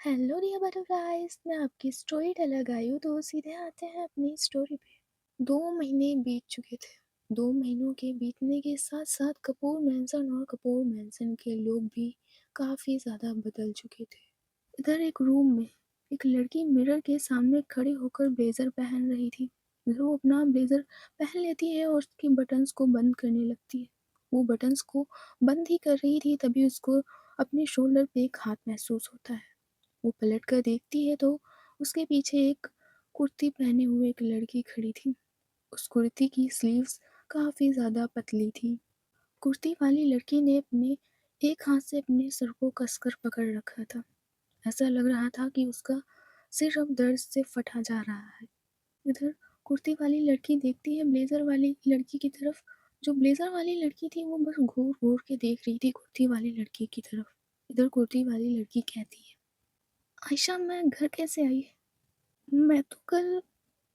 Hello dear butterflies, मैं आपकी story teller आई हूँ। तो सीधे आते हैं अपनी स्टोरी पे। 2 महीने बीत चुके थे। 2 महीनों के बीतने के साथ साथ कपूर मैंसन और कपूर मैंसन के लोग भी काफ़ी ज़्यादा बदल चुके थे। इधर एक रूम में एक लड़की मिरर के सामने खड़े होकर ब्लेजर पहन रही थी। इधर वो अपना ब्लेजर पहन लेती है और उसके बटन्स को बंद करने लगती है। वो बटन्स को बंद ही कर रही थी, तभी उसको अपने शोल्डर पे एक हाथ महसूस होता है। वो पलट कर देखती है तो उसके पीछे एक कुर्ती पहने हुए एक लड़की खड़ी थी। उस कुर्ती की स्लीव्स काफ़ी ज़्यादा पतली थी। कुर्ती वाली लड़की ने अपने एक हाथ से अपने सर को कसकर पकड़ रखा था। ऐसा लग रहा था कि उसका सिर अब दर्द से फटा जा रहा है। इधर कुर्ती वाली लड़की देखती है ब्लेजर वाली लड़की की तरफ। जो ब्लेजर वाली लड़की थी वो बस घूर घूर के देख रही थी कुर्ती वाली लड़की की तरफ। इधर कुर्ती वाली लड़की कहती है, आयशा मैं घर कैसे आई? मैं तो कल।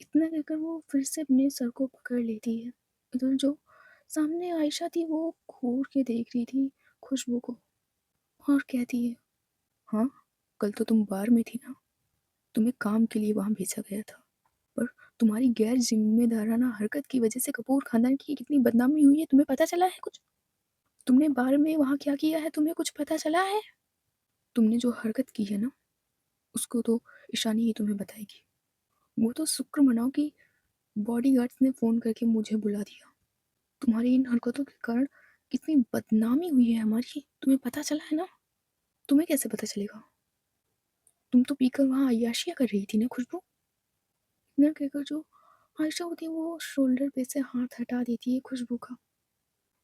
इतना कहकर वो फिर से अपने सर को पकड़ लेती है। इधर जो सामने आयशा थी वो घूर के देख रही थी खुशबू को और कहती है, हाँ, कल तो तुम बार में थी ना। तुम्हें काम के लिए वहाँ भेजा गया था, पर तुम्हारी गैर जिम्मेदाराना हरकत की वजह से कपूर खानदान की कितनी बदनामी हुई है तुम्हें पता चला है कुछ? तुमने बार में वहाँ क्या किया है तुम्हें कुछ पता चला है? तुमने जो हरकत की है ना, उसको तो ईशानी ही तुम्हें बताएगी। वो तो शुक्र मनाओ कि बॉडीगार्ड्स ने फ़ोन करके मुझे बुला दिया। तुम्हारी इन हरकतों के कारण कितनी बदनामी हुई है हमारी, तुम्हें पता चला है ना? तुम्हें कैसे पता चलेगा? तुम तो पीकर वहाँ अय्याशियाँ कर रही थी ना खुशबू। इतना कहकर जो आयशा होती है वो शोल्डर पे से हाथ हटा देती है खुशबू का।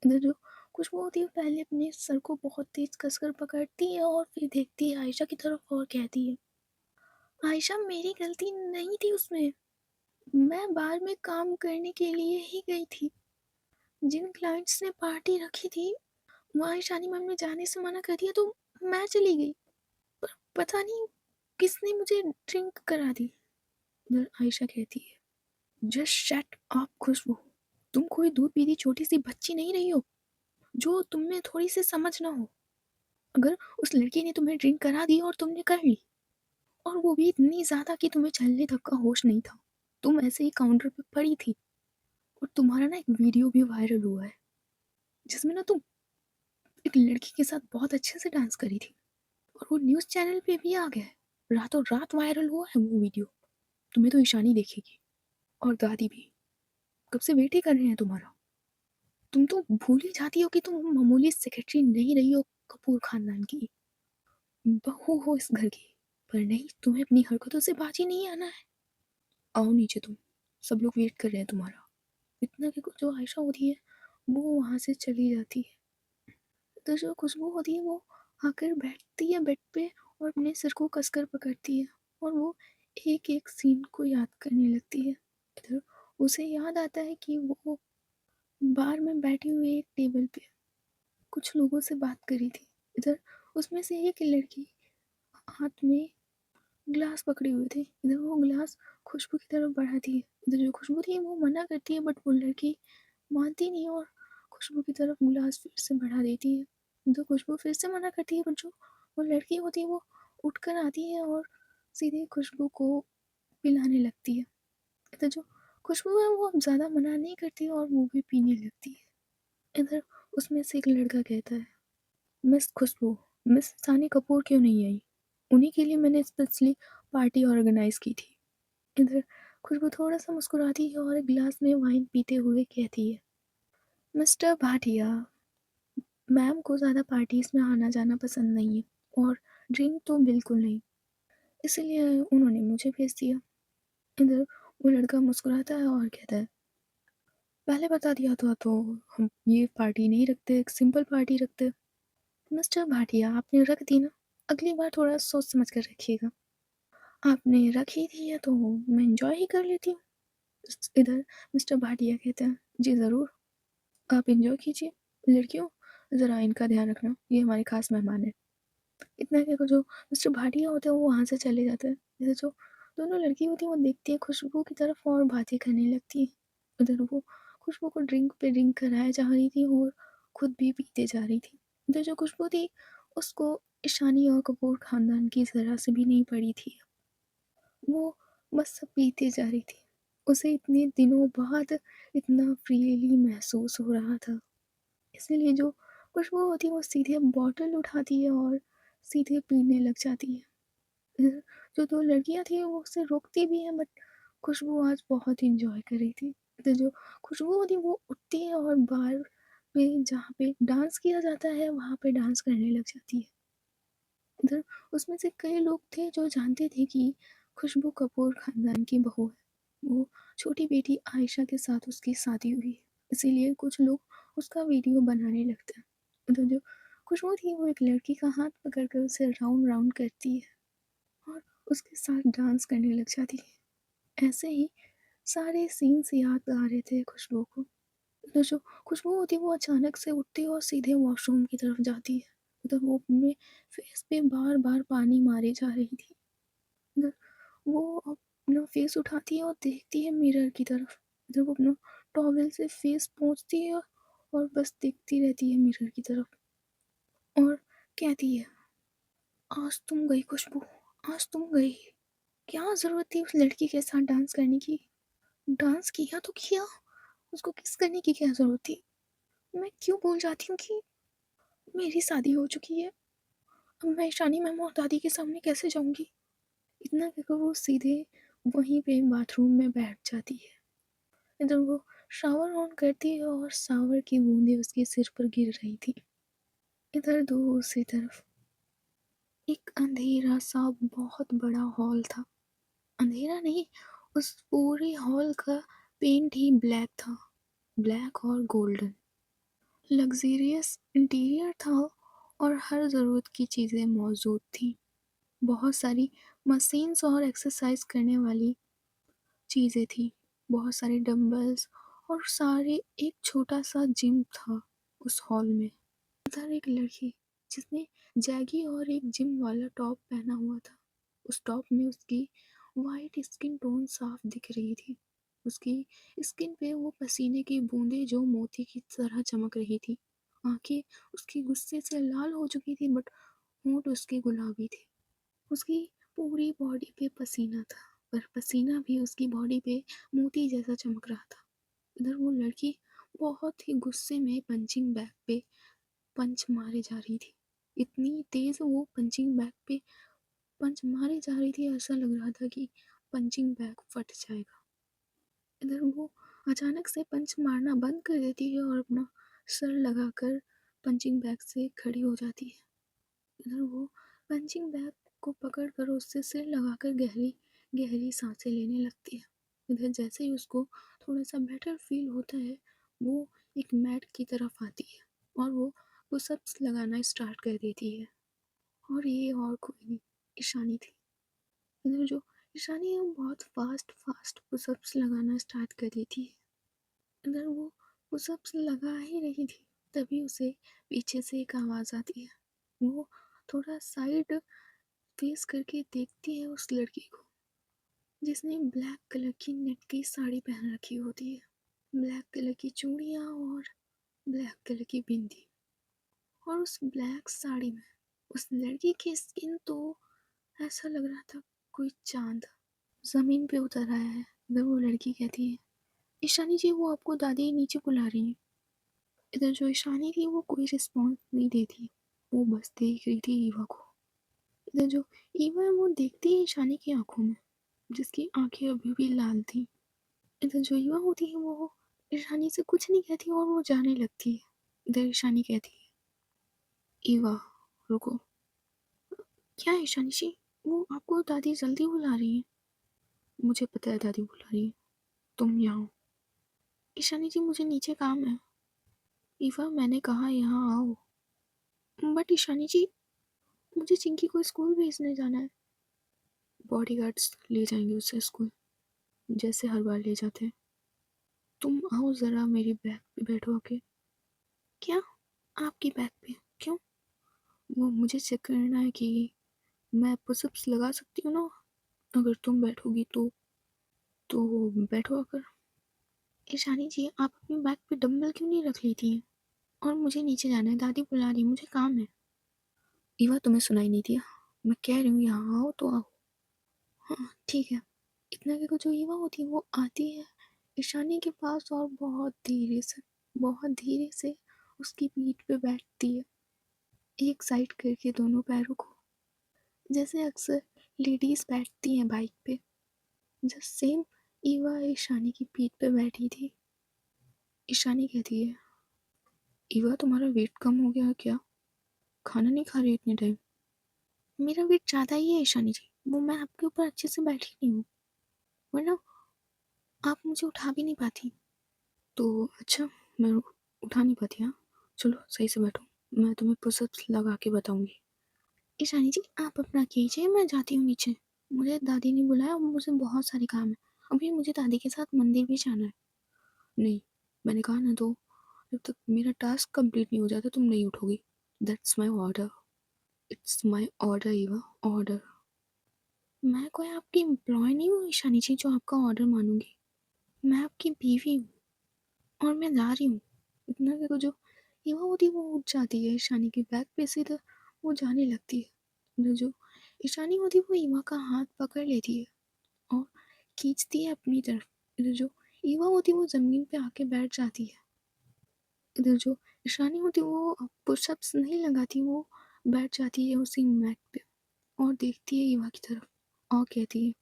इधर जो खुशबू होती है पहले अपने सर को बहुत तेज कसकर पकड़ती है और फिर देखती है आयशा की तरफ और कहती है, आयशा मेरी गलती नहीं थी उसमें। मैं बार में काम करने के लिए ही गई थी। जिन क्लाइंट्स ने पार्टी रखी थी वहाँ ईशानी मैम ने जाने से मना कर दिया तो मैं चली गई। पर पता नहीं किसने मुझे ड्रिंक करा दी। इधर आयशा कहती है, जस्ट शट अप खुशबू। तुम कोई दूध पीती छोटी सी बच्ची नहीं रही हो जो तुमने थोड़ी सी समझ ना हो। अगर उस लड़की ने तुम्हें ड्रिंक करा दी और तुमने कर ली, और वो भी इतनी ज्यादा कि तुम्हें चलने तक का होश नहीं था, तुम ऐसे ही काउंटर पे पड़ी थी, और तुम्हारा ना एक वीडियो भी वायरल हुआ है जिसमें ना तुम एक लड़की के साथ बहुत अच्छे से डांस करी थी, और वो न्यूज़ चैनल पे भी आ गया है। रातों रात वायरल हुआ है वो वीडियो। तुम्हें तो ईशानी देखेगी और दादी भी। कब से वेट ही कर रहे हैं तुम्हारा। तुम तो भूल ही जाती हो कि तुम मामूली सेक्रेटरी नहीं रही हो कपूर खानदान की, बहू हो इस घर की। पर नहीं, तुम्हें अपनी हरकतों से बाजी नहीं आना है। आओ नीचे तुम, सब लोग वेट कर रहे हैं तुम्हारा। इतना कि जो आयशा होती है वो वहां से चली जाती है। तो जो खुशबू होती है वो आकर बैठती है बेड पे और अपने सिर को कसकर पकड़ती है, और वो एक एक सीन को याद करने लगती है। इधर उसे याद आता है कि वो बार में बैठी हुई एक टेबल पे कुछ लोगों से बात करी थी। इधर उसमें से एक लड़की हाथ में ग्लास पकड़े हुए थे। इधर वो ग्लास खुशबू की तरफ बढ़ाती है। इधर जो खुशबू थी वो मना करती है, बट वो लड़की मानती नहीं और खुशबू की तरफ गिलास फिर से बढ़ा देती है। तो खुशबू फिर से मना करती है, बट जो वो लड़की होती है वो उठकर आती है और सीधे खुशबू को पिलाने लगती है। इधर जो खुशबू है वो अब ज़्यादा मना नहीं करती और वो भी पीने लगती है। इधर उसमें से एक लड़का कहता है, मिस खुशबू, मिस सानी कपूर क्यों नहीं आई? उन्हीं के लिए मैंने स्पेशली पार्टी ऑर्गेनाइज की थी। इधर खुशबू थोड़ा सा मुस्कुराती है और एक गिलास में वाइन पीते हुए कहती है, मिस्टर भाटिया, मैम को ज़्यादा पार्टीज में आना जाना पसंद नहीं है और ड्रिंक तो बिल्कुल नहीं, इसलिए उन्होंने मुझे भेज दिया। इधर वो लड़का मुस्कुराता है और कहता है, पहले बता दिया था तो हम ये पार्टी नहीं रखते, एक सिंपल पार्टी रखते। मिस्टर भाटिया आपने रख दी ना, अगली बार थोड़ा सोच समझ कर रखिएगा। आपने रख ही दी है तो मैं इंजॉय ही कर लेती हूँ। इधर मिस्टर भाटिया कहते हैं, जी ज़रूर, आप इंजॉय कीजिए। लड़कियों, ज़रा इनका ध्यान रखना, ये हमारे खास मेहमान हैं। इतना कहकर जो मिस्टर भाटिया होते हैं वो वहाँ से चले जाते हैं। जैसे जो दोनों लड़की होती है वो देखती है खुशबू की तरफ और बातें करने लगती है। उधर वो खुशबू को ड्रिंक पे ड्रिंक कराया जा रही थी और खुद भी पीते जा रही थी। इधर जो खुशबू थी उसको ईशानी और कपूर खानदान की ज़रा से भी नहीं पड़ी थी। वो बस सब पीते जा रही थी। उसे इतने दिनों बाद इतना फ्रीली महसूस हो रहा था। इसीलिए जो खुशबू होती है वो सीधे बॉटल उठाती है और सीधे पीने लग जाती है। अ, जो 2 लड़कियाँ थी वो उसे रोकती भी हैं, बट खुशबू आज बहुत एन्जॉय कर रही थी। तो जो खुशबू होती है वो उठती है और बार पे जहाँ पे डांस किया जाता है वहाँ पे डांस करने लग जाती है। इधर उसमें से कई लोग थे जो जानते थे कि खुशबू कपूर खानदान की बहू है। वो छोटी बेटी आयशा के साथ उसकी शादी हुई है, इसीलिए कुछ लोग उसका वीडियो बनाने लगते हैं। तो जो खुशबू थी वो एक लड़की का हाथ पकड़कर उसे राउंड राउंड करती है और उसके साथ डांस करने लग जाती है। ऐसे ही सारे सीन्स याद आ रहे थे खुशबू को। तो जो खुशबू होती है वो अचानक से उठती है और सीधे वॉशरूम की तरफ जाती है। तो वो अपने फेस पे बार बार पानी मारे जा रही थी। तो वो अपना फेस उठाती है और देखती है मिरर की तरफ। तो वो अपना टॉवेल से फेस पोंछती है और बस देखती रहती है मिरर की तरफ और कहती है, आज तुम गई खुशबू, आज तुम गई। क्या ज़रूरत थी उस लड़की के साथ डांस करने की? डांस किया तो किया, उसको किस करने की क्या ज़रूरत थी? मैं क्यों भूल जाती हूँ कि मेरी शादी हो चुकी है। अब मैं ईशानी मैम और दादी के सामने कैसे जाऊँगी? इतना कहकर वो सीधे वहीं पे बाथरूम में बैठ जाती है। इधर वो शावर ऑन करती है और शावर की बूंदें उसके सिर पर गिर रही थी। इधर दूसरी तरफ एक अंधेरा सा बहुत बड़ा हॉल था। अंधेरा नहीं, उस पूरे हॉल का पेंट ही ब्लैक था, ब्लैक और गोल्डन। लग्ज़रियस इंटीरियर था और हर ज़रूरत की चीज़ें मौजूद थीं। बहुत सारी मशीन्स और एक्सरसाइज करने वाली चीज़ें थी, बहुत सारे डंबल्स और सारे एक छोटा-सा जिम था उस हॉल में। उधर एक लड़की जिसने जैगी और एक जिम वाला टॉप पहना हुआ था। उस टॉप में उसकी वाइट स्किन टोन साफ दिख रही थी। उसकी स्किन पे वो पसीने की बूंदें जो मोती की तरह चमक रही थी। आँखें उसकी गुस्से से लाल हो चुकी थी, बट होंठ उसके गुलाबी थे। उसकी पूरी बॉडी पे पसीना था, पर पसीना भी उसकी बॉडी पे मोती जैसा चमक रहा था। इधर वो लड़की बहुत ही गुस्से में पंचिंग बैग पे पंच मारे जा रही थी। इतनी तेज़ वो पंचिंग बैग पे पंच मारे जा रही थी, ऐसा लग रहा था कि पंचिंग बैग फट जाएगा। इधर वो अचानक से पंच मारना बंद कर देती है और अपना सर लगाकर पंचिंग बैग से खड़ी हो जाती है। इधर वो पंचिंग बैग को पकड़कर उससे सिर लगाकर गहरी गहरी सांसें लेने लगती है। इधर जैसे ही उसको थोड़ा सा बेटर फील होता है, वो एक मैट की तरफ आती है और वो पुशअप्स लगाना स्टार्ट कर देती है। और ये और कोई नहीं, ईशानी थी। इधर जो ईशानी है वो बहुत फास्ट फास्ट पुशअप्स लगाना स्टार्ट कर देती है। इधर वो पुशअप्स लगा ही रही थी, तभी उसे पीछे से एक आवाज़ आती है। वो थोड़ा साइड फेस करके देखती है उस लड़की को जिसने ब्लैक कलर की नेट की साड़ी पहन रखी होती है, ब्लैक कलर की चूड़ियाँ और ब्लैक कलर की बिंदी। और उस ब्लैक साड़ी में उस लड़की की स्किन तो ऐसा लग रहा था कोई चांद जमीन पे उतर आया है। इधर वो लड़की कहती है, ईशानी जी वो आपको दादी नीचे बुला रही है। इधर जो ईशानी थी वो कोई रिस्पॉन्स नहीं देती, वो बस देख रही थी ईवा को। इधर जो ईवा है वो देखती है ईशानी की आंखों में, जिसकी आंखें अभी भी लाल थी। इधर जो ईवा होती है वो ईशानी से कुछ नहीं कहती और वो जाने लगती है। इधर ईशानी कहती है, ईवा रुको। क्या है ईशानी जी, वो आपको दादी जल्दी बुला रही है। मुझे पता है दादी बुला रही है, तुम यहाँ आओ। ईशानी जी मुझे नीचे काम है। ईवा मैंने कहा यहाँ आओ। बट ईशानी जी मुझे चिंकी को स्कूल भेजने जाना है। बॉडीगार्ड्स ले जाएंगे उसे स्कूल, जैसे हर बार ले जाते हैं। तुम आओ ज़रा मेरी बैग पे बैठो आके। क्या? आपकी बैग पे? क्यों? वो मुझे चेक करना है कि मैं पुशअप्स लगा सकती हूँ ना, अगर तुम बैठोगी तो बैठो आकर। ईशानी जी आप अपनी बैग पे डंबल क्यों नहीं रख लेती हैं? और मुझे नीचे जाना है, दादी बुला रही है, मुझे काम है। ईवा तुम्हें सुनाई नहीं दिया? मैं कह रही हूँ यहाँ आओ तो आओ। हाँ ठीक है। इतना कि जो ईवा होती है वो आती है ईशानी के पास और बहुत धीरे से उसकी पीठ पे बैठती है, एक साइड करके दोनों पैरों को, जैसे अक्सर लेडीज बैठती हैं बाइक पे। जस्ट सेम ईवा ईशानी की पीठ पे बैठी थी। ईशानी कहती है, ईवा तुम्हारा वेट कम हो गया है क्या? खाना नहीं खा रही इतने टाइम? मेरा वेट ज़्यादा ही है ईशानी जी, वो मैं आपके ऊपर अच्छे से बैठी नहीं हूँ, वरना आप मुझे उठा भी नहीं पाती। तो अच्छा, मैं उठा नहीं पाती? हाँ चलो सही से बैठो, मैं तुम्हें पुशअप्स लगा के बताऊंगी। ईशानी जी आप अपना कीजिए, मैं जाती हूँ नीचे, मुझे दादी ने बुलाया और मुझे बहुत सारे काम है। अभी मुझे दादी के साथ मंदिर भी जाना है। नहीं, मैंने कहा ना, तो जब तक मेरा टास्क कंप्लीट नहीं हो जाता तुम नहीं उठोगी। That's my order, it's my order Eva, order. मैं कोई आपकी एम्प्लॉय नहीं हूँ ईशानी जी जो आपका ऑर्डर मानूंगी। मैं आपकी बीवी हूँ और मैं जा रही हूँ। इतना कि जो ईवा होती है वो उठ जाती है ईशानी की बैक पे से, तो वो जाने लगती है। जो ईशानी होती है वो ईवा का हाथ पकड़ लेती है और खींचती है अपनी तरफ। इधर जो ईवा होती है वो ज़मीन पे आके बैठ जाती है। इधर जो ईशानी होती है वो पुशअप्स नहीं लगाती, वो बैठ जाती है उसी मैट पे और देखती है ईवा की तरफ और कहती है,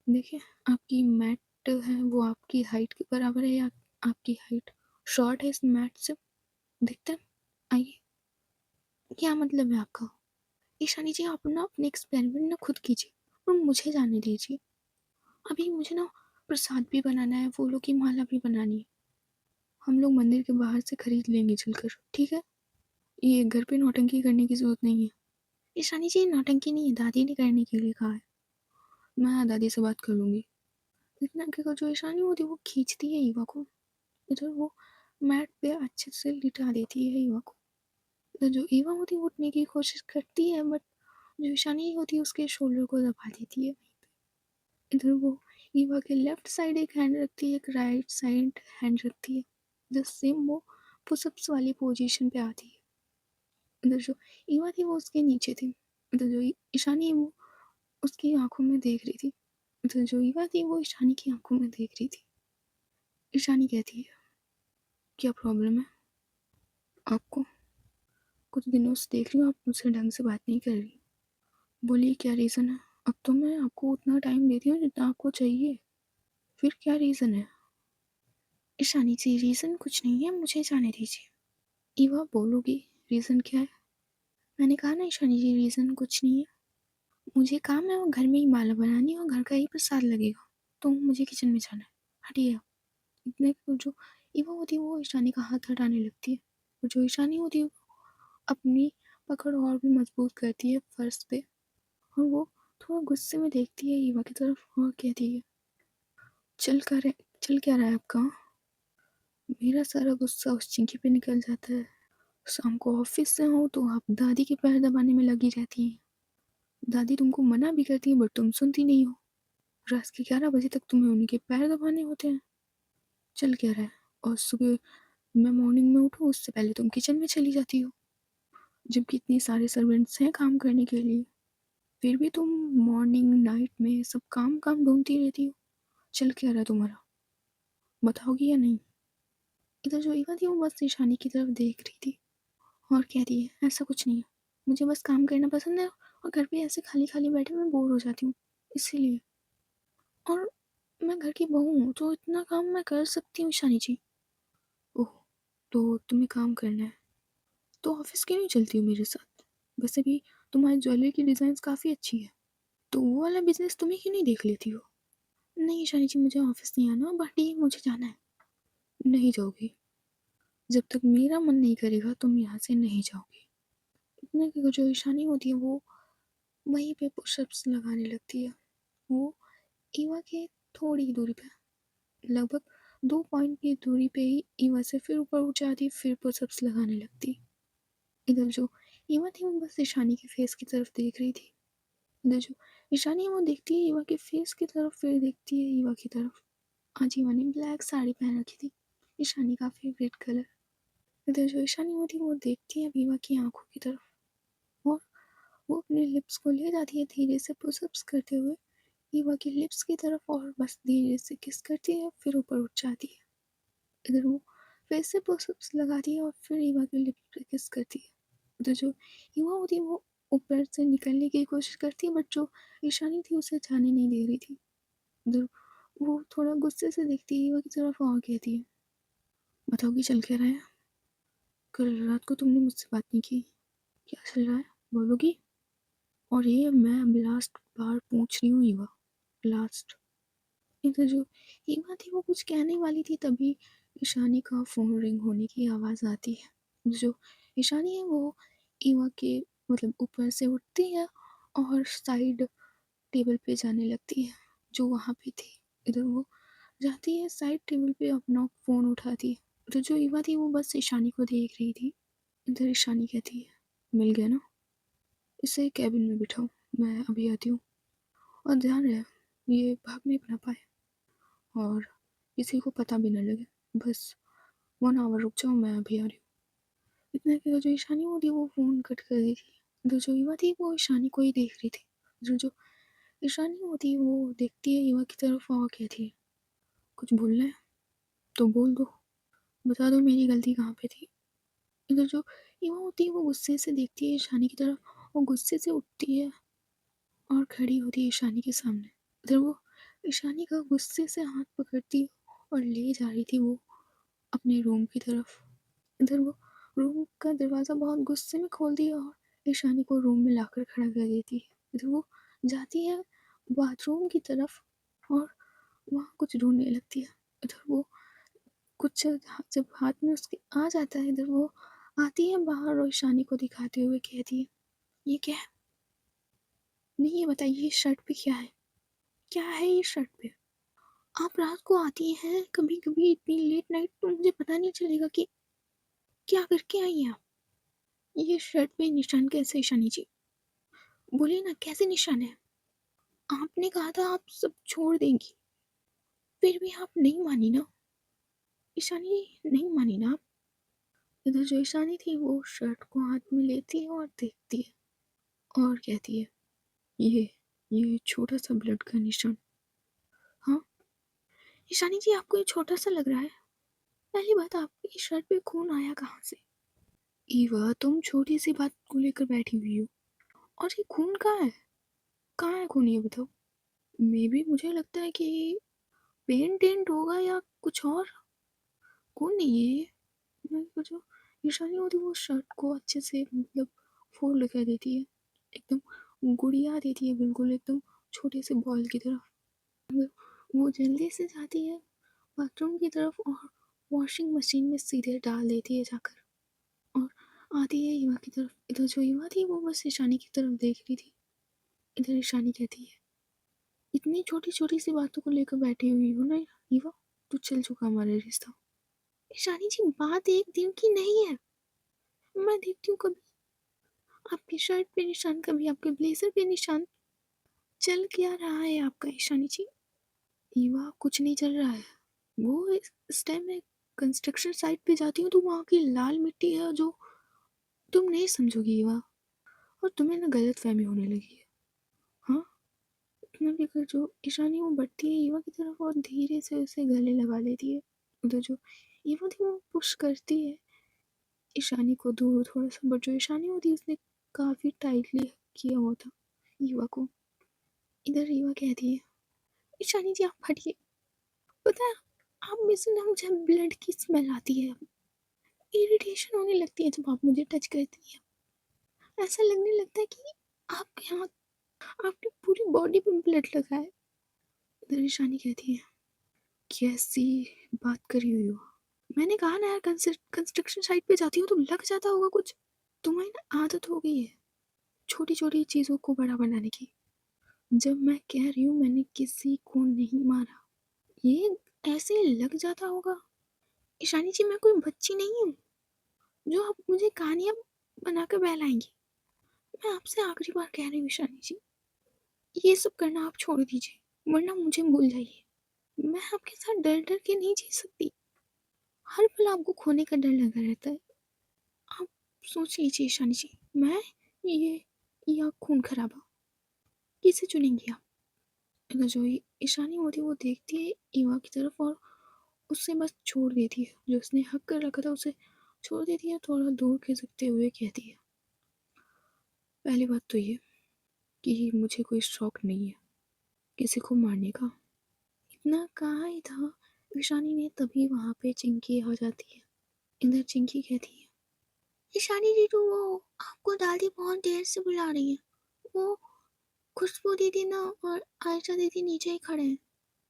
देखिए आपकी मैट है वो आपकी हाइट के बराबर है या आपकी हाइट शॉर्ट है इस मैट से? दिखता है? आइए, क्या मतलब है आपका? ईशानी जी आप ना अपने एक्सपेरिमेंट ना खुद कीजिए और मुझे जाने दीजिए। अभी मुझे ना प्रसाद भी बनाना है, फूलों की माला भी बनानी है। हम लोग मंदिर के बाहर से खरीद लेंगे चलकर, ठीक है? ये घर पे नौटंकी करने की जरूरत नहीं है। ईशानी जी नौटंकी नहीं है, दादी ने करने के लिए कहा है। मैं दादी से बात कर लूंगी। इतना कि जो ईशानी होती है वो खींचती है ईवा को, इधर वो मैट पे अच्छे से लिटा देती है ईवा को। इधर जो ईवा होती है वो उठने की कोशिश करती है, बट जो ईशानी होती है उसके शोल्डर को दबा देती है। इधर वो ईवा के लेफ्ट साइड एक हैंड रखती है, एक राइट साइड हैंड रखती है। इधर सेम वो पुशअप्स वाली पोजीशन पे आती है। इधर जो ईवा थी वो उसके नीचे थी। इधर जो ईशानी वो उसकी आंखों में देख रही थी। इधर जो ईवा थी वो ईशानी की आंखों में देख रही थी। ईशानी कहती है, क्या प्रॉब्लम है आपको? कुछ दिनों से देख रही हूँ आप मुझसे ढंग से बात नहीं कर रही। बोलिए क्या रीज़न है? अब तो मैं आपको उतना टाइम देती हूँ जितना आपको चाहिए, फिर क्या रीज़न है? ईशानी जी रीज़न कुछ नहीं है, मुझे जाने दीजिए। ईवा बोलोगी रीज़न क्या है? मैंने कहा ना ईशानी जी रीज़न कुछ नहीं है, मुझे काम है और घर में ही माला बनानी है और घर का ही प्रसाद लगेगा, तो मुझे किचन में जाना है, हटिए आप। इतने को जो ईवा होती है वो ईशानी का हाथ हटाने लगती है और जो ईशानी होती है अपनी पकड़ और भी मजबूत करती है फर्श पे और वो थोड़ा गुस्से में देखती है ईवा की तरफ और कहती है, चल क्या रहा है आपका? मेरा सारा गुस्सा उस चिंकी पे निकल जाता है। शाम को ऑफिस से आओ तो आप दादी के पैर दबाने में लगी रहती हैं। दादी तुमको मना भी करती है बट तुम सुनती नहीं हो। रात के 11 बजे तक तुम्हें उन्हीं के पैर दबाने होते हैं। चल क्या रहा है? और सुबह मैं मॉर्निंग में उठूँ उससे पहले तुम किचन में चली जाती हो, जबकि इतने सारे सर्वेंट्स हैं काम करने के लिए, फिर भी तुम मॉर्निंग नाइट में सब काम काम ढूंढती रहती हो। चल क्या रहा है तुम्हारा, बताओगी या नहीं? इधर जो ईवा थी वो बस ईशानी की तरफ देख रही थी और कह रही है, ऐसा कुछ नहीं है, मुझे बस काम करना पसंद है और घर पे ऐसे खाली खाली बैठे मैं बोर हो जाती हूँ, इसीलिए। और मैं घर की बहू हूँ तो इतना काम मैं कर सकती हूँ ईशानी जी। ओह, तो तुम्हें काम करना है तो ऑफिस क्यों नहीं चलती हो मेरे साथ? वैसे भी तुम्हारी ज्वेलरी की डिज़ाइन काफ़ी अच्छी है, तो वो वाला बिजनेस तुम्हें क्यों नहीं देख लेती हो? नहीं ईशानी जी मुझे ऑफिस नहीं आना, बट ये मुझे जाना है। नहीं जाओगी? जब तक मेरा मन नहीं करेगा तुम यहाँ से नहीं जाओगी। इतने की जो ईशानी होती है वो वहीं पे पुशअप्स लगाने लगती है। वो ईवा के थोड़ी ही दूरी पे, लगभग 2 पॉइंट की दूरी पे ही ईवा से फिर ऊपर उठ जाती, फिर पुशअप्स लगाने लगती। इधर जो ईवा थी वो बस ईशानी के फेस की तरफ देख रही थी। इधर जो ईशानी वो देखती है ईवा के फेस की तरफ, फिर देखती है ईवा की तरफ। आज ईवा ने ब्लैक साड़ी पहन रखी थी, ईशानी का फेवरेट कलर। इधर जो ईशानी होती है वो देखती है ईवा की आंखों की तरफ और वो अपने लिप्स को ले जाती है धीरे से पुशअप्स करते हुए ईवा की लिप्स की तरफ और बस धीरे से किस करती है, फिर ऊपर उठ जाती है। इधर वो फिर से पुशअप्स लगाती है और फिर ईवा की लिप्स पे किस करती है। उधर जो ईवा होती है वो ऊपर से निकलने की कोशिश करती है, बट जो ईशानी थी उसे जाने नहीं दे रही थी। उधर वो थोड़ा गुस्से से देखती है ईवा की तरफ और कहती है, बताओगी चल क्या रहा है? कल रात को तुमने मुझसे बात नहीं की, क्या चल रहा है बोलोगी? और ये मैं लास्ट बार पूछ रही हूँ ईवा, लास्ट। इधर जो ईवा थी वो कुछ कहने वाली थी, तभी ईशानी का फ़ोन रिंग होने की आवाज़ आती है। जो ईशानी है वो ईवा के मतलब ऊपर से उठती है और साइड टेबल पे जाने लगती है जो वहाँ पे थी। इधर वो जाती है साइड टेबल पे, अपना फ़ोन उठाती है। तो जो ईवा थी वो बस ईशानी को देख रही थी। इधर ईशानी कहती है, मिल गया ना, इसे कैबिन में बिठाओ, मैं अभी आती हूँ। और ध्यान रहे ये भाग नहीं ना पाए और किसी को पता भी ना लगे, बस 1 आवर रुक जाओ, मैं अभी आ रही हूँ। इतने के जो ईशानी होती वो फ़ोन कट कर दी थी। तो जो ईवा थी वो ईशानी को ही देख रही थी। जो ईशानी होती वो देखती है ईवा की तरफ और कहती है, कुछ बोलना है तो बोल दो, बता दो मेरी गलती कहाँ पे थी। इधर जो ईवा होती है वो गुस्से से देखती है ईशानी की तरफ और गुस्से से उठती है और खड़ी होती है ईशानी के सामने। इधर वो ईशानी का गुस्से से हाथ पकड़ती है और ले जा रही थी वो अपने रूम की तरफ। इधर वो रूम का दरवाज़ा बहुत गुस्से में खोल दिया और ईशानी को रूम में लाकर खड़ा कर देती है। इधर वो जाती है बाथरूम की तरफ और वहाँ कुछ ढूंढने लगती है। इधर वो कुछ जब हाथ में उसके आ जाता है, इधर वो आती है बाहर और ईशानी को दिखाते हुए कहती है, ये क्या है? नहीं ये बताइए, ये शर्ट पे क्या है? क्या है ये शर्ट पे? आप रात को आती हैं कभी कभी इतनी लेट नाइट, तो मुझे पता नहीं चलेगा कि क्या करके आई हैं आप? ये शर्ट पे निशान कैसे ईशानी जी? बोलिए ना कैसे निशान है? आपने कहा था आप सब छोड़ देंगी, फिर भी आप नहीं मानी ना ईशानी, नहीं मानी ना आप। इधर जो ईशानी थी वो शर्ट को हाथ में लेती है और देखती है और कहती है, ये ये छोटा सा ब्लड का निशान। हाँ ईशानी जी, आपको ये छोटा सा लग रहा है? पहली बात, आपकी शर्ट पे खून आया कहाँ से? ईवा तुम छोटी सी बात को लेकर बैठी हुई हो, और ये खून कहाँ है? कहाँ है खून, ये बताओ। मे बी मुझे लगता है कि पेंट टेंट होगा या कुछ और। खून नहीं है ये। जो ईशानी होती है वो शर्ट को अच्छे से मतलब फोल्ड कर देती है, एकदम गुड़िया देती है, बिल्कुल एकदम छोटे से बॉल की तरफ। वो जल्दी से जाती है बाथरूम की तरफ और वॉशिंग मशीन में सीधे डाल देती है जाकर और आती है ईवा की तरफ। इधर जो ईवा थी वो बस ईशानी की तरफ देख रही थी। इधर ईशानी कहती है, इतनी छोटी छोटी सी बातों को लेकर बैठी हुई हो ना ईवा, तो चल चुका हमारा रिश्ता। ईशानी जी, बात एक दिन की नहीं है। मैं देखती हूँ कभी आपकी शर्ट पे निशान, कभी आपके ब्लेजर पे निशान। चल क्या रहा है आपका ईशानी जी? ईवा कुछ नहीं चल रहा है। वो इस टाइम में कंस्ट्रक्शन साइट पे जाती हूँ तो वहाँ की लाल मिट्टी है जो तुम नहीं समझोगी ईवा, और तुम्हें ना गलत फहमी होने लगी है। हाँ, इतना देखकर जो ईशानी वो बढ़ती है ईवा की तरफ और धीरे से उसे गले लगा लेती है। उधर जो ईवा थी वो पुश करती है ईशानी को दूर थोड़ा सा, बट जो ईशानी होती है उसने काफ़ी टाइटली किया हुआ था ईवा को। इधर ईवा कहती है, ईशानी जी आप हटिए, पता है आप में से ना मुझे ब्लड की स्मेल आती है, इरिटेशन होने लगती है जब आप मुझे टच करती हैं। ऐसा लगने लगता है कि आपके हाथ, आपकी पूरी बॉडी पे ब्लड लगा है। इधर ईशानी कहती है, कैसी बात करी हुई हो? मैंने कहा ना यार, कंस्ट्रक्शन साइट पे जाती हूँ तो लग जाता होगा कुछ। तुम्हें ना आदत हो गई है छोटी छोटी चीज़ों को बड़ा बनाने की। जब मैं कह रही हूँ मैंने किसी को नहीं मारा, ये ऐसे लग जाता होगा। ईशानी जी, मैं कोई बच्ची नहीं हूँ जो आप मुझे कहानियाँ बनाकर बहलाएंगी। मैं आपसे आखिरी बार कह रही हूँ ईशानी जी, ये सब करना आप छोड़ दीजिए, वरना मुझे भूल जाइए। मैं आपके साथ डर डर के नहीं जी सकती। हर पल आपको खोने का डर लगा रहता है। आप सोच लीजिए ईशानी जी, मैं ये या खून खराबा, किसे चुनेंगी आप? इधर जो ईशानी होती है वो देखती है ईवा की तरफ और उससे बस छोड़ देती है, जो उसने हक कर रखा था उसे छोड़ देती है, थोड़ा दूर खिसकते हुए कहती है, पहली बात तो ये कि मुझे कोई शौक नहीं है किसी को मारने का। इतना कहा ही था, ईशानी ने तभी वहां पे चिंकी आ जाती है। इधर चिंकी कहती है, ईशानी दीदी वो आपको दादी बहुत देर से बुला रही है, वो खुशबू दीदी ना और आयशा दीदी नीचे ही खड़े हैं,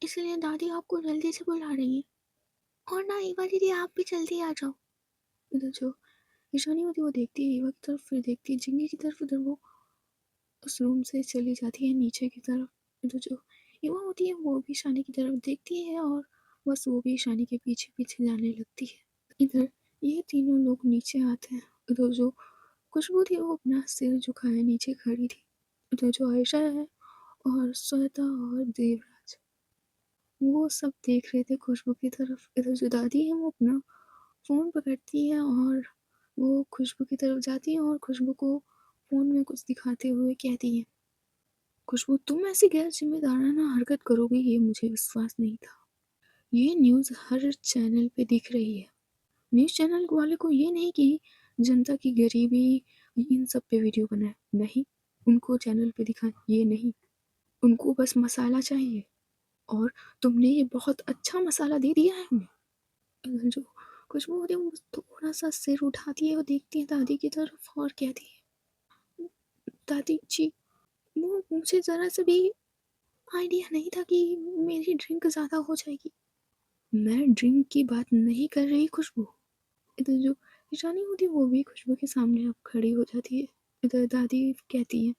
इसलिए दादी आपको जल्दी से बुला रही है, और ना ईवा दीदी आप भी जल्दी आ जाओ। इधर जो ईशानी होती है वो देखती है ईवा की तरफ, फिर देखती है चिंकी की तरफ, उधर वो उस रूम से चली जाती है नीचे की तरफ। इधर जो ईवा होती है वो भी ईशानी की तरफ देखती है और बस वो भी ईशानी के पीछे पीछे जाने लगती है। इधर ये तीनों लोग नीचे आते हैं। इधर जो खुशबू थी वो अपना सिर झुकाए नीचे खड़ी थी। इधर जो आयशा है और श्वेता और देवराज वो सब देख रहे थे खुशबू की तरफ। इधर जो दादी है वो अपना फ़ोन पकड़ती है और वो खुशबू की तरफ जाती है और खुशबू को फ़ोन में कुछ दिखाते हुए कहती है, खुशबू तुम ऐसी गैर जिम्मेदाराना हरकत करोगी ये मुझे विश्वास नहीं था। ये न्यूज़ हर चैनल पे दिख रही है। न्यूज़ चैनल वाले को ये नहीं कि जनता की गरीबी इन सब पे वीडियो बनाए, नहीं, उनको चैनल पे दिखाए ये नहीं, उनको बस मसाला चाहिए और तुमने ये बहुत अच्छा मसाला दे दिया है उन्हें। जो खुशबू होती है वो थोड़ा सा सिर उठाती है और देखती है दादी की तरफ और कहती है, दादी जी वो मुझे ज़रा सा भी आइडिया नहीं था कि मेरी ड्रिंक ज़्यादा हो जाएगी। मैं ड्रिंक की बात नहीं कर रही खुशबू। इधर जो ईशानी होती है वो भी खुशबू के सामने अब खड़ी हो जाती है। इधर दादी कहती है,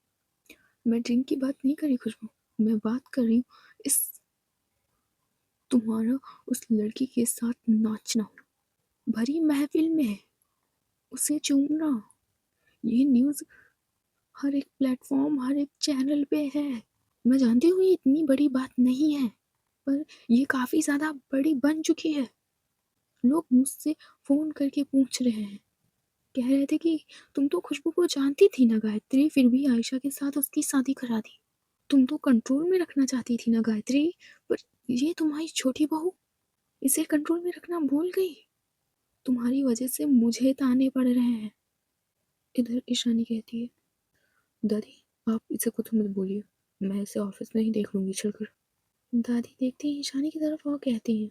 मैं ड्रिंक की बात नहीं कर रही खुशबू, मैं बात कर रही हूँ इस तुम्हारा उस लड़की के साथ नाचना भरी महफिल में उसे चूमना। ये न्यूज़ हर एक प्लेटफॉर्म हर एक चैनल पे है। मैं जानती हूँ ये इतनी बड़ी बात नहीं है, पर ये काफ़ी ज़्यादा बड़ी बन चुकी है। लोग मुझसे फ़ोन करके पूछ रहे हैं, कह रहे थे कि तुम तो खुशबू को जानती थी ना गायत्री, फिर भी आयशा के साथ उसकी शादी करा दी। तुम तो कंट्रोल में रखना चाहती थी ना गायत्री, पर ये तुम्हारी छोटी बहू इसे कंट्रोल में रखना भूल गई। तुम्हारी वजह से मुझे ताने पड़ रहे हैं। इधर ईशानी कहती है, दादी आप इसे कुछ मत बोलिए, मैं इसे ऑफिस में ही देख लूंगी चलकर। दादी देखती है ईशानी की तरफ और कहती है,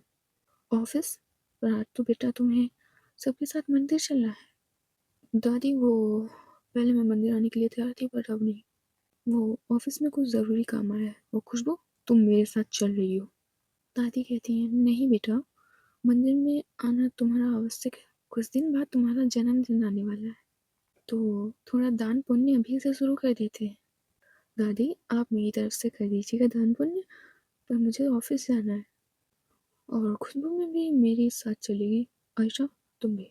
ऑफिस? पर आज तो बेटा तुम्हें सबके साथ मंदिर चलना है। दादी वो पहले मैं मंदिर आने के लिए तैयार थी पर अब नहीं, वो ऑफिस में कुछ ज़रूरी काम आया है। और खुशबू तुम मेरे साथ चल रही हो। दादी कहती है, नहीं बेटा, मंदिर में आना तुम्हारा आवश्यक है, कुछ दिन बाद तुम्हारा जन्मदिन आने वाला है, तो थोड़ा दान पुण्य अभी से शुरू कर देते हैं। दादी आप मेरी तरफ से कर दीजिएगा दान पुण्य, पर मुझे ऑफिस जाना है। और खुशबू में भी मेरे साथ चलेगी। आयशा तुम भी।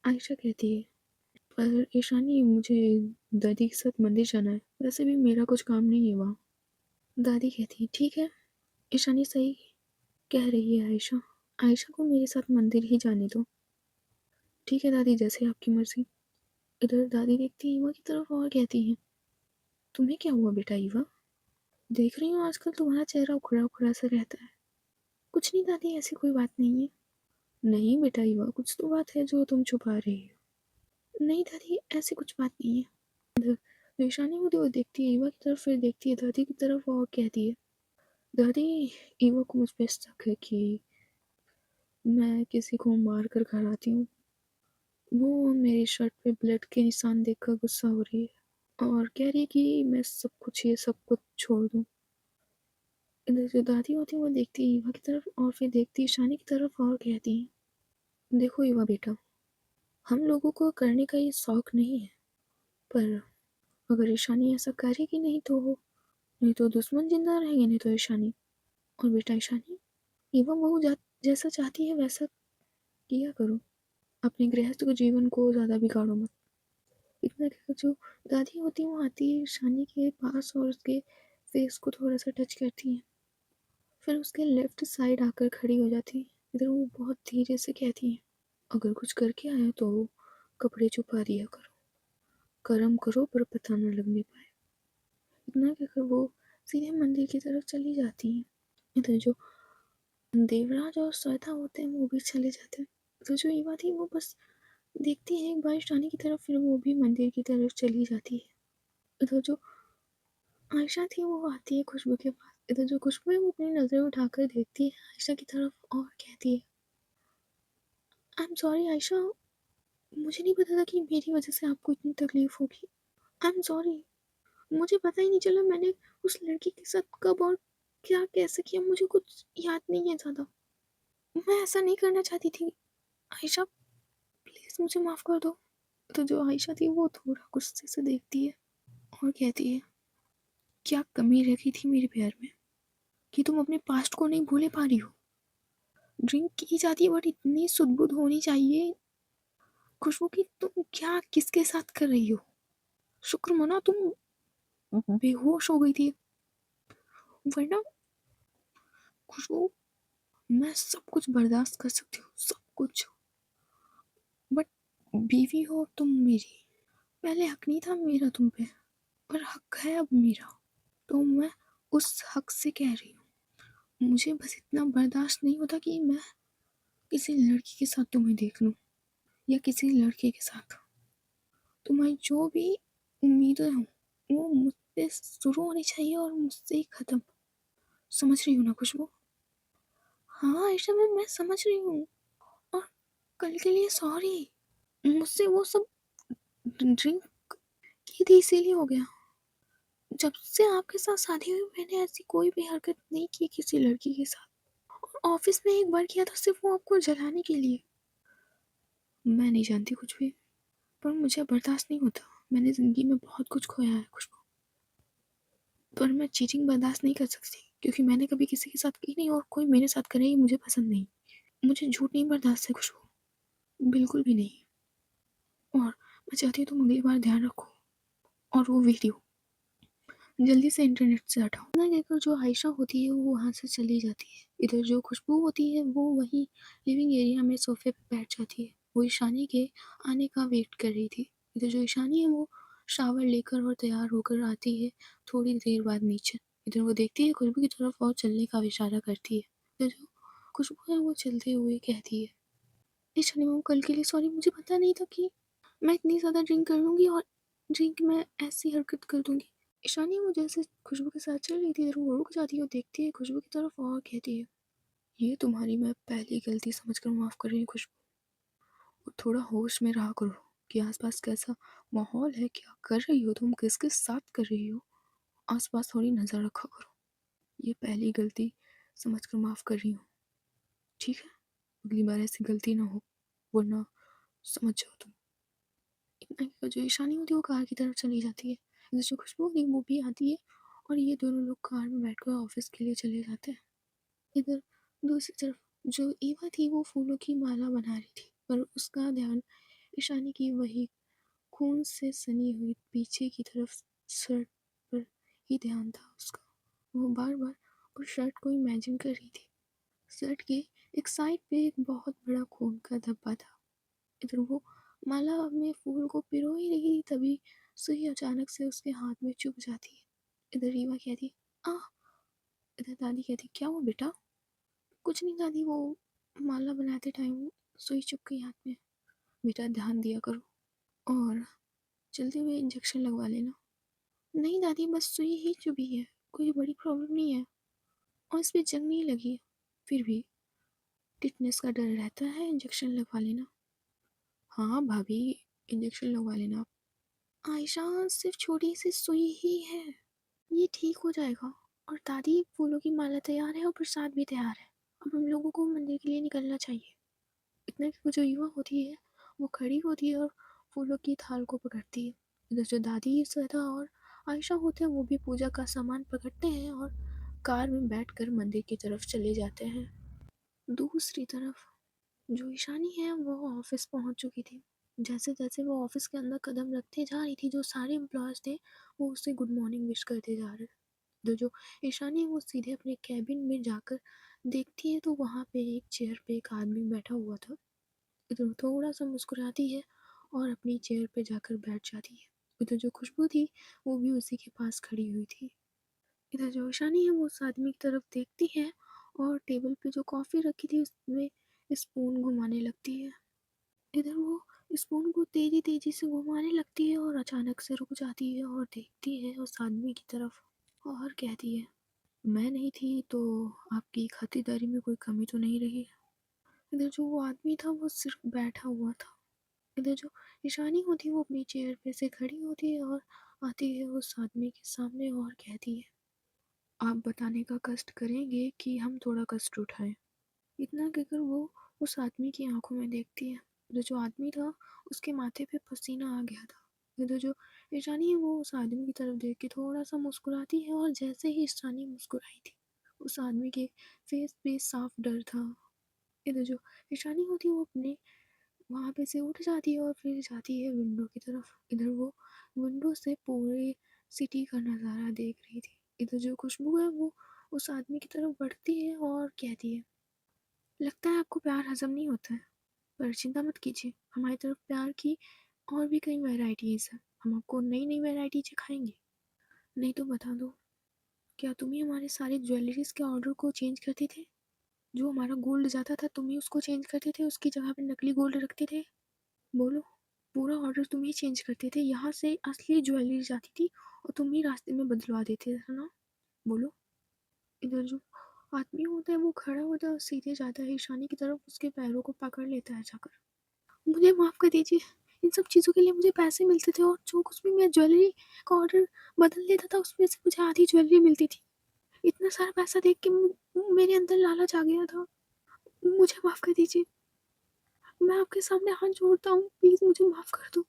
आयशा कहती है, पर ईशानी मुझे दादी के साथ मंदिर जाना है, वैसे भी मेरा कुछ काम नहीं है वहाँ। दादी कहती है, ठीक है, ईशानी सही कह रही है आयशा, आयशा को मेरे साथ मंदिर ही जाने दो। ठीक है दादी, जैसे आपकी मर्जी। इधर दादी देखती है ईवा की तरफ और कहती है, तुम्हें क्या हुआ बेटा ईवा, देख रही हूँ आजकल तुम्हारा चेहरा उखड़ा उखड़ा सा रहता है। कुछ नहीं दादी, ऐसी कोई बात नहीं है। नहीं बेटा ईवा, कुछ तो बात है जो तुम छुपा रही हो। नहीं दादी, ऐसी कुछ बात नहीं है। इधर ईशानी वो देखती है ईवा की तरफ, फिर देखती है दादी की तरफ और कहती है, दादी ईवा को मुझ पे शक है कि मैं किसी को मार कर घर आती हूँ। वो मेरी शर्ट पे ब्लड के निशान देखकर गुस्सा हो रही है और कह रही है कि मैं सब कुछ छोड़ दूँ। इधर जो दादी होती है वो देखती है ईवा की तरफ और फिर देखती है ईशानी की तरफ और कहती है, देखो ईवा बेटा, हम लोगों को करने का ये शौक नहीं है, पर अगर ईशानी ऐसा करेगी नहीं तो दुश्मन जिंदा रहेंगे, नहीं तो ईशानी। और बेटा ईशानी, ईवा बहू जैसा चाहती है वैसा किया करो, अपने गृहस्थ को जीवन को ज़्यादा बिगाड़ो मत। इतना कहकर जो दादी होती है वो आती है ईशानी के पास और उसके फेस को थोड़ा सा टच करती है, फिर उसके लेफ्ट साइड आकर खड़ी हो जाती है। इधर वो बहुत धीरे से कहती है, अगर कुछ करके आया तो कपड़े छुपा दिया करो। कर्म करो पर पता न लगने पाए। इतना कहकर वो सीधे मंदिर की तरफ चली जाती है। इधर जो देवराज और श्वेता होते हैं वो भी चले जाते हैं। तो जो ईवा थी वो बस देखती है एक बार ईशानी की तरफ, फिर वो भी मंदिर की तरफ चली जाती है। इधर जो आयशा थी वो आती है खुशबू के पास। इधर जो खुशबू है वो अपनी नज़र उठाकर देखती है आयशा की तरफ और कहती है, आई एम सॉरी आयशा, मुझे नहीं पता था कि मेरी वजह से आपको इतनी तकलीफ होगी। आई एम सॉरी, मुझे पता ही नहीं चला मैंने उस लड़की के साथ कब और क्या कैसे किया, मुझे कुछ याद नहीं है ज़्यादा। मैं ऐसा नहीं करना चाहती थी आयशा, प्लीज़ मुझे माफ़ कर दो। तो जो आयशा थी वो थोड़ा गुस्से से देखती है और कहती है, क्या कमी रखी थी मेरे प्यार में कि तुम अपने पास्ट को नहीं भूले पा रही हो। ड्रिंक की जाती है बट इतनी सुध-बुध होनी चाहिए खुशबू की, तुम क्या किसके साथ कर रही हो। शुक्र मना तुम बेहोश हो गई थी, वरना खुशबू मैं सब कुछ बर्दाश्त कर सकती हूँ, सब कुछ, बट बीवी हो तुम मेरी। पहले हक नहीं था मेरा तुम पे, पर हक है अब मेरा। तो मैं उस हक से कह रही हूँ, मुझे बस इतना बर्दाश्त नहीं होता कि मैं किसी लड़की के साथ तुम्हें देख लूँ या किसी लड़के के साथ। तुम्हारी जो भी उम्मीदें हों वो मुझसे शुरू होनी चाहिए और मुझसे ही ख़त्म। समझ रही हो ना खुशबू? हाँ आयशा मैं समझ रही हूँ, और कल के लिए सॉरी। मुझसे वो सब ड्रिंक की थी इसीलिए हो गया। जब से आपके साथ शादी हुई मैंने ऐसी कोई भी हरकत नहीं की किसी लड़की के साथ, और ऑफिस में एक बार किया था सिर्फ वो आपको जलाने के लिए। मैं नहीं जानती कुछ भी, पर मुझे बर्दाश्त नहीं होता। मैंने ज़िंदगी में बहुत कुछ खोया है खुशबू, पर मैं चीटिंग बर्दाश्त नहीं कर सकती क्योंकि मैंने कभी किसी के साथ की नहीं, और कोई मेरे साथ करे ये मुझे पसंद नहीं। मुझे झूठ नहीं बर्दाश्त है खुशबू, बिल्कुल भी नहीं। और मैं चाहती हूँ तुम अगली बार ध्यान रखो, और वो वीडियो जल्दी से इंटरनेट से हटाओ। इतना कहकर जो आयशा होती है वो वहाँ से चली जाती है। इधर जो खुशबू होती है वो वहीं लिविंग एरिया में सोफे पे बैठ जाती है। वो ईशानी के आने का वेट कर रही थी। इधर जो ईशानी है वो शावर लेकर और तैयार होकर आती है थोड़ी देर बाद नीचे। इधर वो देखती है खुशबू की तरफ और चलने का इशारा करती है। इधर जो खुशबू है वो चलते हुए कहती है, ईशानी मैम कल के लिए सॉरी, मुझे पता नहीं था कि मैं इतनी ज़्यादा ड्रिंक कर लूँगी और ड्रिंक में ऐसी हरकत कर दूँगी। ईशानी वो जैसे खुशबू के साथ चल रही थी, इधर वो रुक जाती है और देखती है खुशबू की तरफ और कहती है, ये तुम्हारी मैं पहली गलती समझकर माफ़ कर रही हूँ खुशबू, और थोड़ा होश में रहा करो कि आसपास कैसा माहौल है, क्या कर रही हो तुम, किसके साथ कर रही हो, आसपास थोड़ी नज़र रखा करो। ये पहली गलती समझकर माफ़ कर रही हूँ, ठीक है? अगली बार ऐसी गलती ना हो, वरना समझ जाओ तुम। इतना कहकर जो ईशानी होती है वो कार की तरफ चली जाती है। इधर जो खुशबू होती है वो भी आती है और ये दोनों लोग कार में बैठकर ऑफिस के लिए चले जाते हैं। इधर दूसरी तरफ जो ईवा थी वो फूलों की माला बना रही थी, पर उसका ध्यान ईशानी की वही खून से सनी हुई पीछे की तरफ शर्ट पर ही ध्यान था उसका। वो बार बार उस शर्ट को इमेजिन कर रही थी। शर्ट के एक साइड पे एक बहुत बड़ा खून का धब्बा था। इधर वो माला में फूल को पिरो ही रही थी, तभी सुई अचानक से उसके हाथ में चुभ जाती है। इधर रीवा कहती, आ, इधर दादी कहती, क्या हुआ बेटा? कुछ नहीं दादी, वो माला बनाते टाइम सुई चुभ गई हाथ में। बेटा ध्यान दिया करो और चलते हुए इंजेक्शन लगवा लेना। नहीं दादी, बस सुई ही चुभी है, कोई बड़ी प्रॉब्लम नहीं है, और इस पे जंग नहीं लगी। फिर भी टिटनेस का डर रहता है, इंजेक्शन लगवा लेना। हाँ भाभी, इंजेक्शन लगवा लेना। आयशा सिर्फ छोटी सी सुई ही है, ये ठीक हो जाएगा। और दादी फूलों की माला तैयार है और प्रसाद भी तैयार है, अब हम लोगों को मंदिर के लिए निकलना चाहिए। इतना कि जो युवा होती है वो खड़ी होती है और फूलों की थाल को पकड़ती है। इधर जो दादी श्वेता और आयशा होते हैं वो भी पूजा का सामान पकड़ते हैं और कार में बैठकर मंदिर की तरफ चले जाते हैं। दूसरी तरफ जो ईशानी है वो ऑफिस पहुंच चुकी थी। जैसे जैसे वो ऑफिस के अंदर कदम रखते जा रही थी जो सारे एम्प्लॉयज़ थे वो उससे गुड मॉर्निंग विश करते जा रहे। तो जो ईशानी है वो सीधे अपने कैबिन में जाकर देखती है तो वहाँ पे एक चेयर पे एक आदमी बैठा हुआ था। इधर थोड़ा सा मुस्कुराती है और अपनी चेयर पे जाकर बैठ जाती है। इधर जो खुशबू थी वो भी उसी के पास खड़ी हुई थी। इधर जो ईशानी है वो उस आदमी की तरफ देखती है और टेबल पे जो कॉफ़ी रखी थी उसमें स्पून घुमाने लगती है। इधर वो स्पून को तेज़ी-तेज़ी से घुमाने लगती है और अचानक से रुक जाती है और देखती है उस आदमी की तरफ और कहती है, मैं नहीं थी तो आपकी खातिरदारी में कोई कमी तो नहीं रही? इधर जो वो आदमी था वो सिर्फ बैठा हुआ था। इधर जो ईशानी होती है वो अपनी चेयर पे से खड़ी होती है और आती है उस आदमी के सामने और कहती है, आप बताने का कष्ट करेंगे कि हम थोड़ा कष्ट उठाएं। इतना कहकर वो उस आदमी की आंखों में देखती है। इधर जो आदमी था उसके माथे पे पसीना आ गया था। इधर जो ईशानी है वो उस आदमी की तरफ देख के थोड़ा सा मुस्कुराती है और जैसे ही ईशानी मुस्कुराई थी उस आदमी के फेस पे साफ डर था। इधर जो ईशानी होती है वो अपने वहाँ पे से उठ जाती है और फिर जाती है विंडो की तरफ। इधर वो विंडो से पूरे सिटी का नज़ारा देख रही थी। इधर जो खुशबू है वो उस आदमी की तरफ बढ़ती है और कहती है, लगता है आपको प्यार हजम नहीं होता है, पर चिंता मत कीजिए, हमारी तरफ प्यार की और भी कई वैरायटीज़ हैं। हम आपको नई नई वैरायटी सिखाएंगे। नहीं तो बता दो, क्या तुम ही हमारे सारे ज्वेलरीज के ऑर्डर को चेंज करते थे? जो हमारा गोल्ड जाता था तुम ही उसको चेंज करते थे, उसकी जगह पे नकली गोल्ड रखते थे? बोलो। पूरा ऑर्डर तुम ही चेंज करते थे, यहाँ से असली ज्वेलरी जाती थी और तुम ही रास्ते में बदलवा देते थे ना? बोलो। इधर जो आदमी होता है वो खड़ा होता है और सीधे जाता है ईशानी की तरफ, उसके पैरों को पकड़ लेता है जाकर। मुझे माफ़ कर दीजिए, इन सब चीज़ों के लिए मुझे पैसे मिलते थे और जो कुछ भी मैं ज्वेलरी का ऑर्डर बदल देता था उसमें से मुझे आधी ज्वेलरी मिलती थी। इतना सारा पैसा देख के मेरे अंदर लालच आ गया था। मुझे माफ़ कर दीजिए, मैं आपके सामने हाथ जोड़ता हूँ, प्लीज़ मुझे माफ़ कर दो।